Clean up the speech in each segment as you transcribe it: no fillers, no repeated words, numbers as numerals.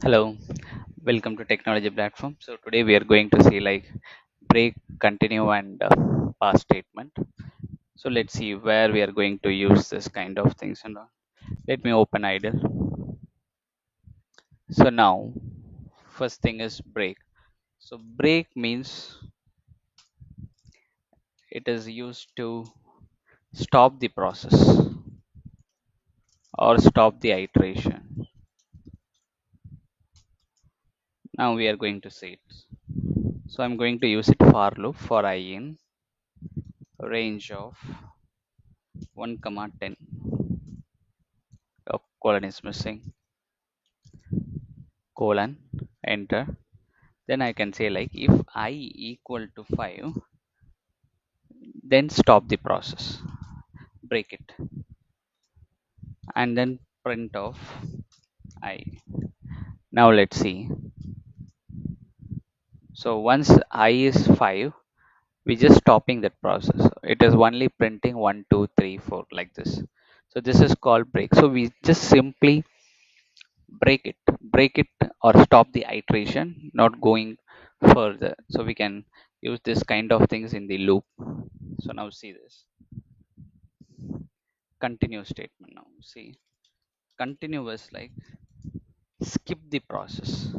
Hello, welcome to Technology Platform. So today we are going to see break, continue, and past statement. So let's see where we are going to use this kind of things and all. Let me open idle. So now, first thing is break. So break means it is used to stop the process or stop the iteration. Now we are going to see it. So I'm going to use it for loop for I in range of 1 comma 10. Oh, colon is missing. Colon, enter. Then I can say if I equal to 5, then stop the process, break it, and then print off I. Now let's see. So once I is 5, we just stopping that process. It is only printing 1 2 3 4 like this. So this is called break. So we just simply break it or stop the iteration, not going further. So we can use this kind of things in the loop. So now see this continue statement. Now see continuous skip the process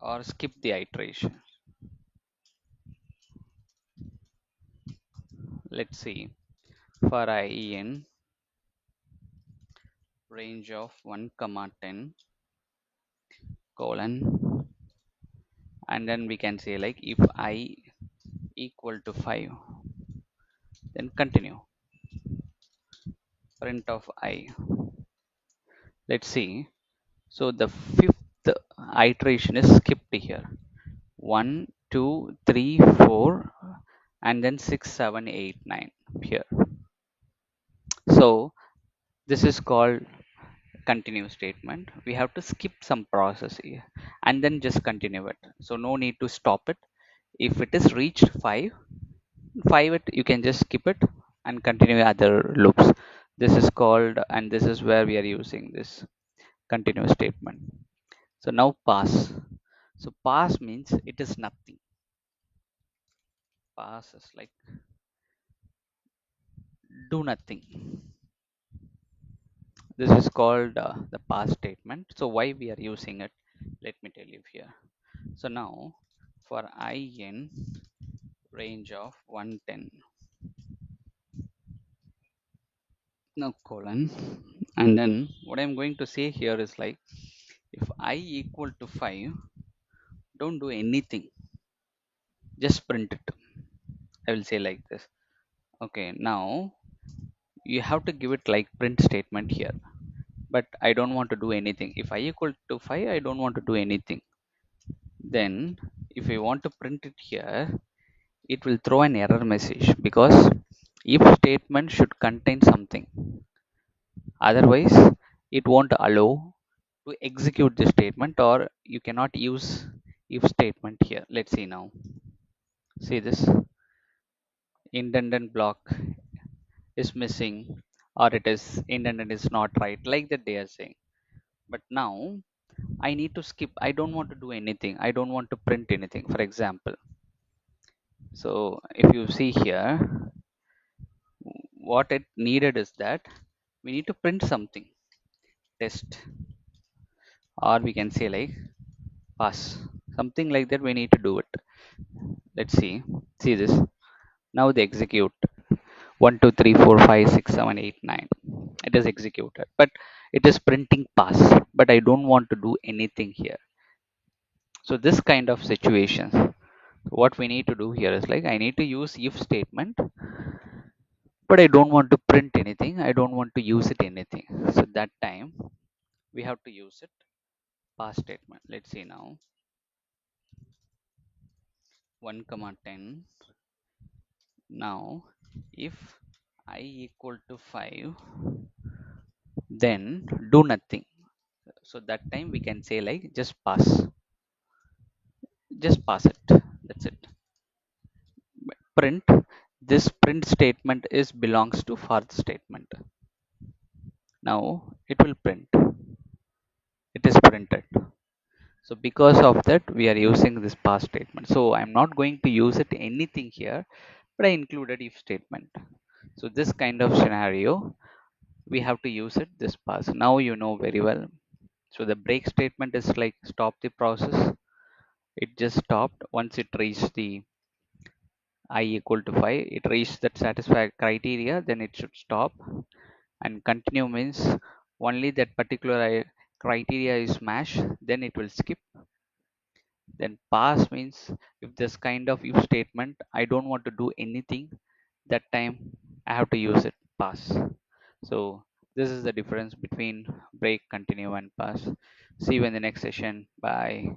or skip the iteration. Let's see for I in range of 1 comma 10 colon, and then we can say if I equal to 5, then continue print of I. Let's see. So the fifth iteration is skipped here. 1 2 3 4 and then 6 7 8 9 here. So this is called continue statement. We have to skip some process here and then just continue it. So no need to stop it. If it is reached 5 you can just skip it and continue other loops. This is called, and this is where we are using this continue statement. So now pass. So pass means it is nothing. Pass is do nothing. This is called the pass statement. So why we are using it, let me tell you here. So now for I in range of 110, now colon, and then what I'm going to say here is if I equal to 5, don't do anything, just print it. I will say like this. Okay, now you have to give it print statement here, but I don't want to do anything. If I equal to 5, I don't want to do anything. Then if we want to print it here, it will throw an error message because if statement should contain something, otherwise it won't allow to execute the statement, or you cannot use if statement here. Let's see now. See this independent block is missing, or it is independent is not right, like that they are saying. But now I need to skip. I don't want to do anything. I don't want to print anything, for example. So if you see here, what it needed is that we need to print something, test, or we can say pass, something like that. We need to do it. Let's see this. Now they execute 1 2 3 4 5 6 7 8 9. It is executed, but it is printing pass, but I don't want to do anything here. So this kind of situations, what we need to do here is I need to use if statement, but I don't want to print anything. I don't want to use it anything. So that time we have to use it pass statement. Let's see now. 1 comma 10. Now if I equal to 5, then do nothing. So that time we can say just pass it. That's it. Print, this print statement is belongs to for the statement. Now it will print, it is printed. So because of that we are using this pass statement. So I'm not going to use it anything here, but I included if statement. So this kind of scenario we have to use it this pass. Now you know very well. So the break statement is like stop the process. It just stopped once it reached the I equal to 5. It reached that satisfy criteria, then it should stop. And continue means only that particular criteria is matched, then it will skip. Then pass means if this kind of if statement I don't want to do anything, that time I have to use it pass. So this is the difference between break, continue, and pass. See you in the next session. Bye.